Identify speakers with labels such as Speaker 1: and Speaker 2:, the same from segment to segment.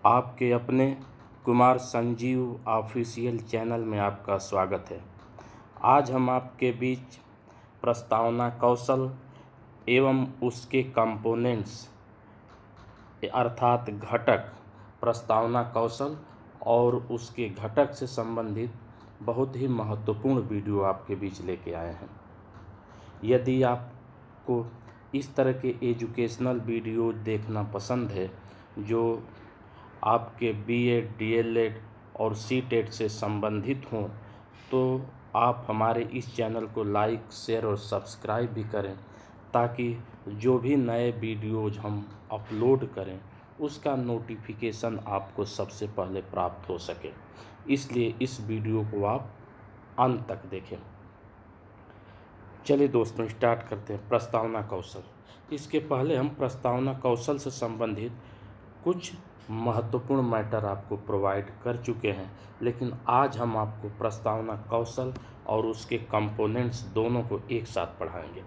Speaker 1: आपके अपने Kumar Sanjeev official channel में आपका स्वागत है। आज हम आपके बीच प्रस्तावना कौशल एवं उसके कंपोनेंट्स अर्थात घटक, प्रस्तावना कौशल और उसके घटक से संबंधित बहुत ही महत्वपूर्ण वीडियो आपके बीच लेके आए हैं। यदि आपको इस तरह के एजुकेशनल वीडियो देखना पसंद है जो आपके बीएड, डीएलएड और सीटेट से संबंधित हों, तो आप हमारे इस चैनल को लाइक, शेयर और सब्सक्राइब भी करें ताकि जो भी नए वीडियोज हम अपलोड करें उसका नोटिफिकेशन आपको सबसे पहले प्राप्त हो सके। इसलिए इस वीडियो को आप अंत तक देखें। चलिए दोस्तों, स्टार्ट करते हैं प्रस्तावना कौशल। इसके पहले हम प्रस्तावना कौशल से संबंधित कुछ महत्वपूर्ण मैटर आपको प्रोवाइड कर चुके हैं, लेकिन आज हम आपको प्रस्तावना कौशल और उसके कंपोनेंट्स दोनों को एक साथ पढ़ाएंगे।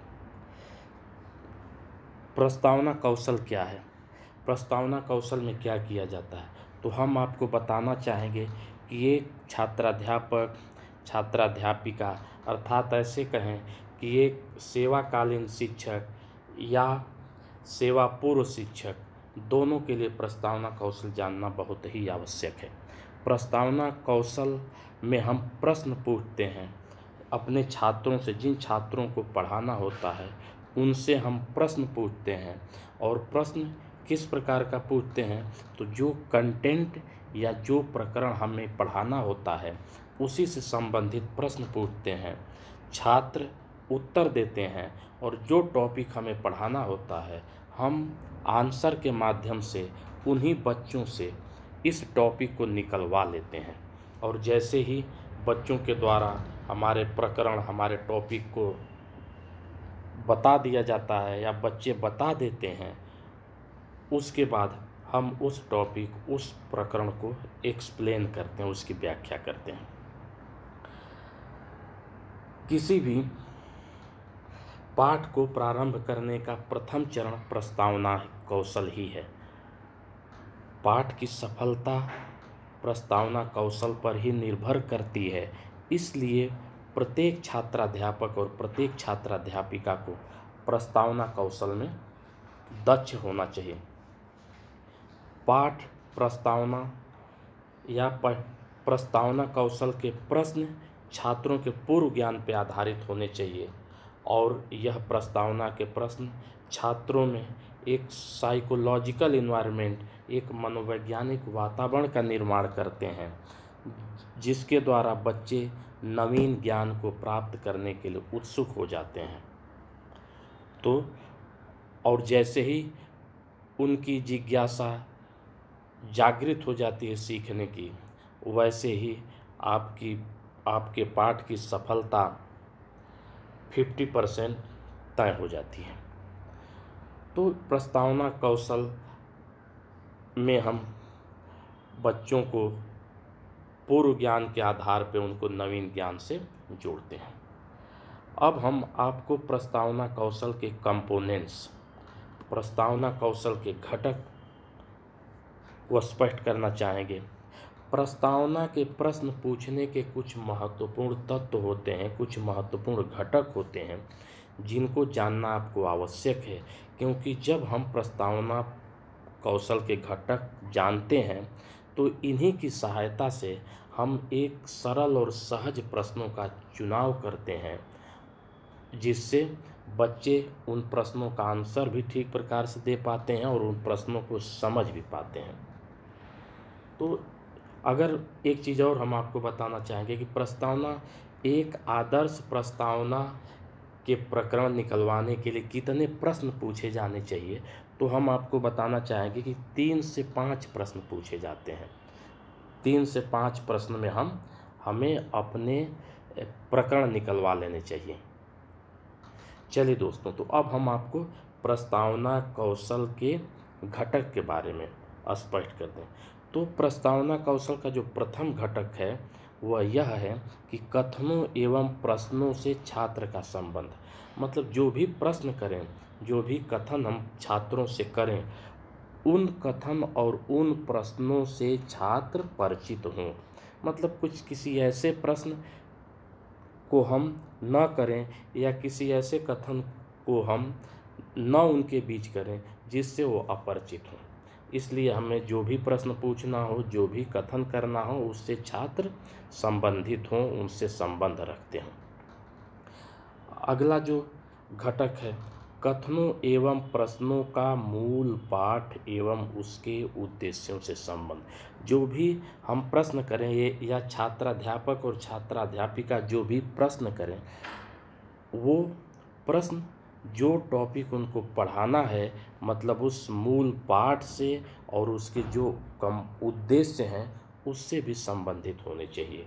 Speaker 1: प्रस्तावना कौशल क्या है? प्रस्तावना कौशल में क्या किया जाता है? तो हम आपको बताना चाहेंगे कि एक छात्राध्यापक, छात्राध्यापिका अर्थात ऐसे कहें कि एक सेवाकालीन शिक्षक या सेवा पूर्व शिक्षक, दोनों के लिए प्रस्तावना कौशल जानना बहुत ही आवश्यक है। प्रस्तावना कौशल में हम प्रश्न पूछते हैं अपने छात्रों से। जिन छात्रों को पढ़ाना होता है उनसे हम प्रश्न पूछते हैं, और प्रश्न किस प्रकार का पूछते हैं? तो जो कंटेंट या जो प्रकरण हमें पढ़ाना होता है उसी से संबंधित प्रश्न पूछते हैं। छात्र उत्तर देते हैं और जो टॉपिक हमें पढ़ाना होता है हम आंसर के माध्यम से उन्हीं बच्चों से इस टॉपिक को निकलवा लेते हैं। और जैसे ही बच्चों के द्वारा हमारे प्रकरण, हमारे टॉपिक को बता दिया जाता है या बच्चे बता देते हैं, उसके बाद हम उस टॉपिक, उस प्रकरण को एक्सप्लेन करते हैं, उसकी व्याख्या करते हैं। किसी भी पाठ को प्रारंभ करने का प्रथम चरण प्रस्तावना कौशल ही है। पाठ की सफलता प्रस्तावना कौशल पर ही निर्भर करती है। इसलिए प्रत्येक छात्राध्यापक और प्रत्येक छात्राध्यापिका को प्रस्तावना कौशल में दक्ष होना चाहिए। पाठ प्रस्तावना या प्रस्तावना कौशल के प्रश्न छात्रों के पूर्व ज्ञान पर आधारित होने चाहिए, और यह प्रस्तावना के प्रश्न छात्रों में एक साइकोलॉजिकल इन्वायरमेंट, एक मनोवैज्ञानिक वातावरण का निर्माण करते हैं जिसके द्वारा बच्चे नवीन ज्ञान को प्राप्त करने के लिए उत्सुक हो जाते हैं। तो और जैसे ही उनकी जिज्ञासा जागृत हो जाती है सीखने की, वैसे ही आपके पाठ की सफलता 50% तय हो जाती है। तो प्रस्तावना कौशल में हम बच्चों को पूर्व ज्ञान के आधार पर उनको नवीन ज्ञान से जोड़ते हैं। अब हम आपको प्रस्तावना कौशल के कंपोनेंट्स, प्रस्तावना कौशल के घटक को स्पष्ट करना चाहेंगे। प्रस्तावना के प्रश्न पूछने के कुछ महत्वपूर्ण तत्व होते हैं, कुछ महत्वपूर्ण घटक होते हैं जिनको जानना आपको आवश्यक है, क्योंकि जब हम प्रस्तावना कौशल के घटक जानते हैं तो इन्हीं की सहायता से हम एक सरल और सहज प्रश्नों का चुनाव करते हैं, जिससे बच्चे उन प्रश्नों का आंसर भी ठीक प्रकार से दे पाते हैं और उन प्रश्नों को समझ भी पाते हैं। तो अगर एक चीज़ और हम आपको बताना चाहेंगे कि प्रस्तावना, एक आदर्श प्रस्तावना के प्रकरण निकलवाने के लिए कितने प्रश्न पूछे जाने चाहिए, तो हम आपको बताना चाहेंगे कि 3 से 5 प्रश्न पूछे जाते हैं। 3 से 5 प्रश्न में हमें अपने प्रकरण निकलवा लेने चाहिए। चलिए दोस्तों, तो अब हम आपको प्रस्तावना कौशल के घटक के बारे में स्पष्ट कर दें। तो प्रस्तावना कौशल का जो प्रथम घटक है वह यह है कि कथनों एवं प्रश्नों से छात्र का संबंध। मतलब जो भी प्रश्न करें, जो भी कथन हम छात्रों से करें, उन कथन और उन प्रश्नों से छात्र परिचित हों। मतलब कुछ किसी ऐसे प्रश्न को हम न करें या किसी ऐसे कथन को हम न उनके बीच करें जिससे वो अपरिचित हों। इसलिए हमें जो भी प्रश्न पूछना हो, जो भी कथन करना हो, उससे छात्र संबंधित हों, उनसे संबंध रखते हों। अगला जो घटक है, कथनों एवं प्रश्नों का मूल पाठ एवं उसके उद्देश्यों से संबंध। जो भी हम प्रश्न करें या छात्राध्यापक और छात्राध्यापिका जो भी प्रश्न करें, वो प्रश्न जो टॉपिक उनको पढ़ाना है, मतलब उस मूल पाठ से और उसके जो उद्देश्य हैं उससे भी संबंधित होने चाहिए।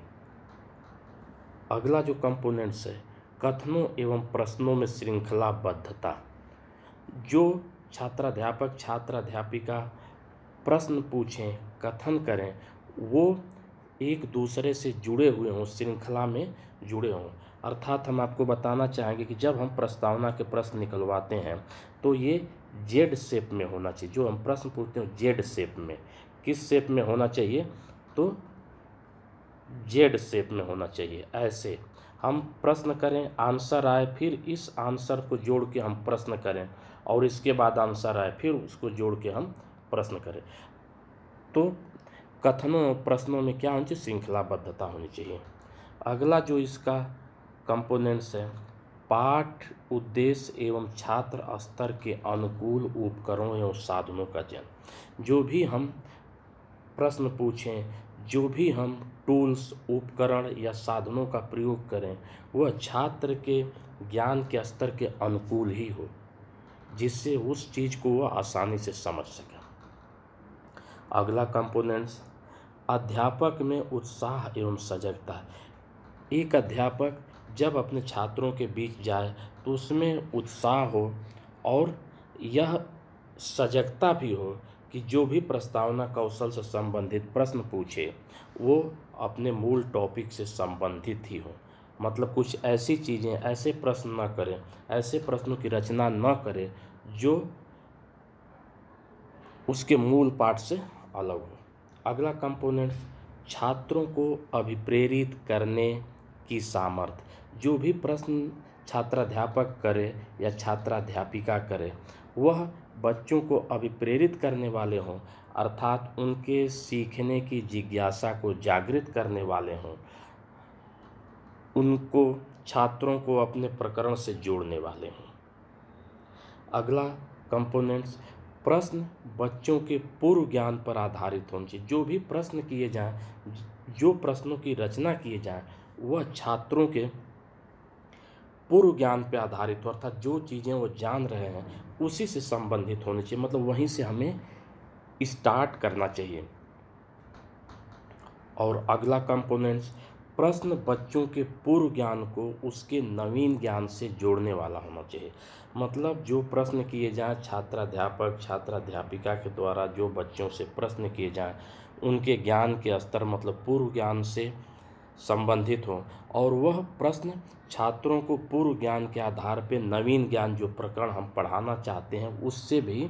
Speaker 1: अगला जो कंपोनेंट्स है, कथनों एवं प्रश्नों में श्रृंखलाबद्धता। जो छात्राध्यापक छात्राध्यापिका प्रश्न पूछें, कथन करें, वो एक दूसरे से जुड़े हुए हों, श्रृंखला में जुड़े हों। अर्थात हम आपको बताना चाहेंगे कि जब हम प्रस्तावना के प्रश्न निकलवाते हैं तो ये जेड शेप में होना चाहिए। जो हम प्रश्न पूछते हैं जेड शेप में, किस शेप में होना चाहिए? तो जेड शेप में होना चाहिए। ऐसे हम प्रश्न करें, आंसर आए, फिर इस आंसर को जोड़ के हम प्रश्न करें और इसके बाद आंसर आए, फिर उसको जोड़ के हम प्रश्न करें। तो कथनों और प्रश्नों में क्या होनी चाहिए? श्रृंखलाबद्धता होनी चाहिए। अगला जो इसका कंपोनेंट्स है, पाठ उद्देश्य एवं छात्र स्तर के अनुकूल उपकरणों एवं साधनों का चयन। जो भी हम प्रश्न पूछें, जो भी हम टूल्स, उपकरण या साधनों का प्रयोग करें, वह छात्र के ज्ञान के स्तर के अनुकूल ही हो, जिससे उस चीज़ को वह आसानी से समझ सके। अगला कंपोनेंट्स, अध्यापक में उत्साह एवं सजगता। एक अध्यापक जब अपने छात्रों के बीच जाए तो उसमें उत्साह हो और यह सजगता भी हो कि जो भी प्रस्तावना कौशल से संबंधित प्रश्न पूछे वो अपने मूल टॉपिक से संबंधित ही हो। मतलब कुछ ऐसी चीज़ें, ऐसे प्रश्न न करें, ऐसे प्रश्नों की रचना न करें जो उसके मूल पाठ से अलग हो। अगला कंपोनेंट, छात्रों को अभिप्रेरित करने की सामर्थ्य। जो भी प्रश्न छात्राध्यापक करे या छात्राध्यापिका करे, वह बच्चों को अभिप्रेरित करने वाले हों, अर्थात उनके सीखने की जिज्ञासा को जागृत करने वाले हों, उनको छात्रों को अपने प्रकरण से जोड़ने वाले हों। अगला कंपोनेंट्स, प्रश्न बच्चों के पूर्व ज्ञान पर आधारित होने चाहिए। जो भी प्रश्न किए जाएं, जो प्रश्नों की रचना किए जाएं, वह छात्रों के पूर्व ज्ञान पर आधारित हो, अर्थात जो चीज़ें वो जान रहे हैं उसी से संबंधित होनी चाहिए। मतलब वहीं से हमें स्टार्ट करना चाहिए। और अगला कंपोनेंट्स, प्रश्न बच्चों के पूर्व ज्ञान को उसके नवीन ज्ञान से जोड़ने वाला होना चाहिए। मतलब जो प्रश्न किए जाएं, छात्राध्यापक छात्राध्यापिका के द्वारा जो बच्चों से प्रश्न किए जाएं, उनके ज्ञान के स्तर मतलब पूर्व ज्ञान से संबंधित हो और वह प्रश्न छात्रों को पूर्व ज्ञान के आधार पर नवीन ज्ञान, जो प्रकरण हम पढ़ाना चाहते हैं, उससे भी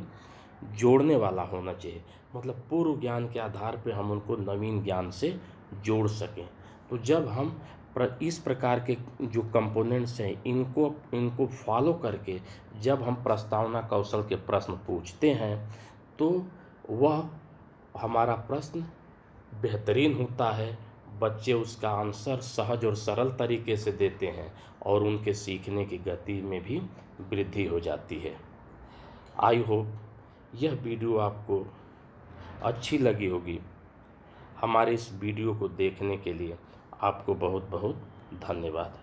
Speaker 1: जोड़ने वाला होना चाहिए। मतलब पूर्व ज्ञान के आधार पर हम उनको नवीन ज्ञान से जोड़ सकें। तो जब हम इस प्रकार के जो कंपोनेंट्स हैं, इनको फॉलो करके जब हम प्रस्तावना कौशल के प्रश्न पूछते हैं तो वह हमारा प्रश्न बेहतरीन होता है। बच्चे उसका आंसर सहज और सरल तरीके से देते हैं और उनके सीखने की गति में भी वृद्धि हो जाती है। आई होप यह वीडियो आपको अच्छी लगी होगी। हमारे इस वीडियो को देखने के लिए आपको बहुत बहुत धन्यवाद।